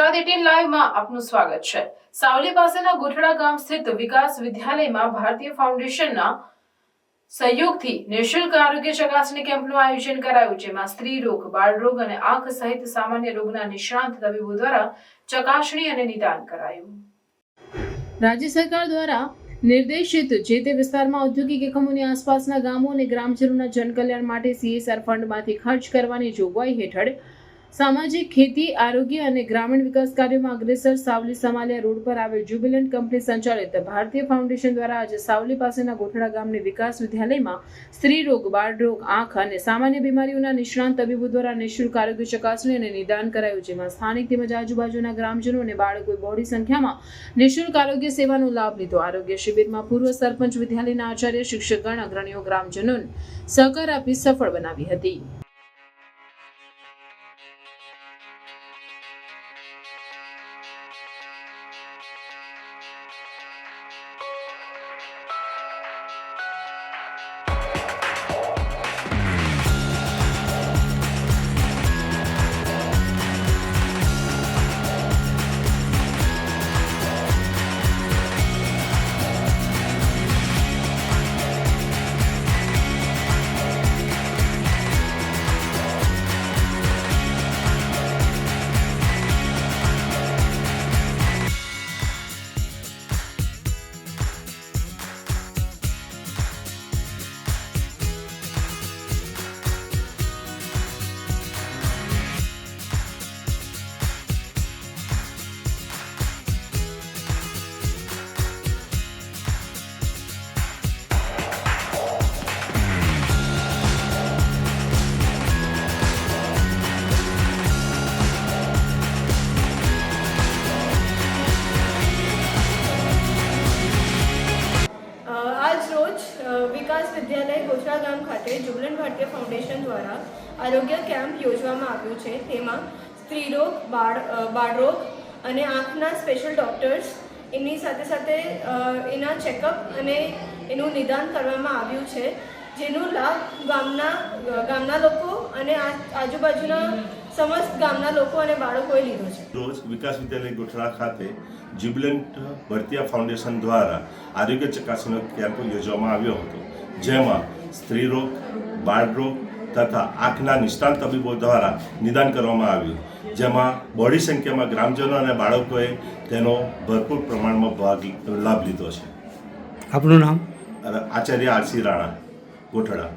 ગુજરાત 18 લાઈવમાં આપનું સ્વાગત છે। સાવલી પાસેના ગોઠડા ગામ સ્થિત વિકાસ વિદ્યાલયમાં ભારતીય ફાઉન્ડેશનના સહયોગથી નિઃશુલ્ક આરોગ્ય ચકાસણી કેમ્પનું આયોજન કરાયું, જેમાં સ્ત્રી રોગ, બાળ રોગ અને આંખ સહિત સામાન્ય રોગના નિષ્ણાંત તબીબો દ્વારા ચકાસણી અને નિદાન કરાયું। રાજ્ય સરકાર દ્વારા નિર્દેશિત જે તે વિસ્તારમાં ઔદ્યોગિક એકમોની આસપાસના ગામો અને ગ્રામજનોના જનકલ્યાણ માટે CSR ફંડમાંથી ખર્ચ કરવાની જોગવાઈ હેઠળ સામાજિક, ખેતી, આરોગ્ય અને ગ્રામીણ વિકાસ કાર્યોમાં અગ્રેસર સાવલી સમાલિયા રોડ પર આવેલ જ્યુબિલન્ટ કંપની સંચાલિત ભારતીય ફાઉન્ડેશન દ્વારા આજે સાવલી પાસેના ગોઠડા ગામની વિકાસ વિદ્યાલયમાં સ્ત્રી રોગ, બાળ રોગ, આંખ અને સામાન્ય બીમારીઓના નિષ્ણાંત તબીબો દ્વારા નિઃશુલ્ક આરોગ્ય ચકાસણી અને નિદાન કરાયું, જેમાં સ્થાનિક તેમજ આજુબાજુના ગ્રામજનો અને બાળકોએ બહોળી સંખ્યામાં નિઃશુલ્ક આરોગ્ય સેવાનો લાભ લીધો। આરોગ્ય શિબિરમાં પૂર્વ સરપંચ, વિદ્યાલયના આચાર્ય, શિક્ષકગણ, અગ્રણીઓ ગ્રામજનોને સહકાર આપી સફળ બનાવી હતી। વિકાસ વિદ્યાલય ગોઠડા ગામ ખાતે જ્યુબિલન્ટ ભારતીય ફાઉન્ડેશન દ્વારા આરોગ્ય કેમ્પ યોજવામાં આવ્યું છે। તેમાં સ્ત્રી રોગ, બાળ રોગ અને આંખના સ્પેશિયલ ડૉક્ટર્સ એની સાથે એના ચેકઅપ અને એનું નિદાન કરવામાં આવ્યું છે, જેનો લાભ ગામના લોકો અને આજુબાજુના સમસ્ત ગામના લોકો અને બાળકોએ લીધો છે। રોજ વિકાસ વિદ્યાલય ગોઠડા ખાતે જ્યુબિલન્ટ ભારતીય ફાઉન્ડેશન દ્વારા આરોગ્ય ચકાસણીનો કેમ્પ યોજવામાં આવ્યો હતો, જેમાં સ્ત્રી રોગ, બાળ રોગ તથા આંખના નિષ્ણાંત તબીબો દ્વારા નિદાન કરવામાં આવ્યું, જેમાં બહોળી સંખ્યામાં ગ્રામજનો અને બાળકોએ તેનો ભરપૂર પ્રમાણમાં લાભ લીધો છે। આપનું નામ? આચાર્ય RC રાણા, ગોઠડા।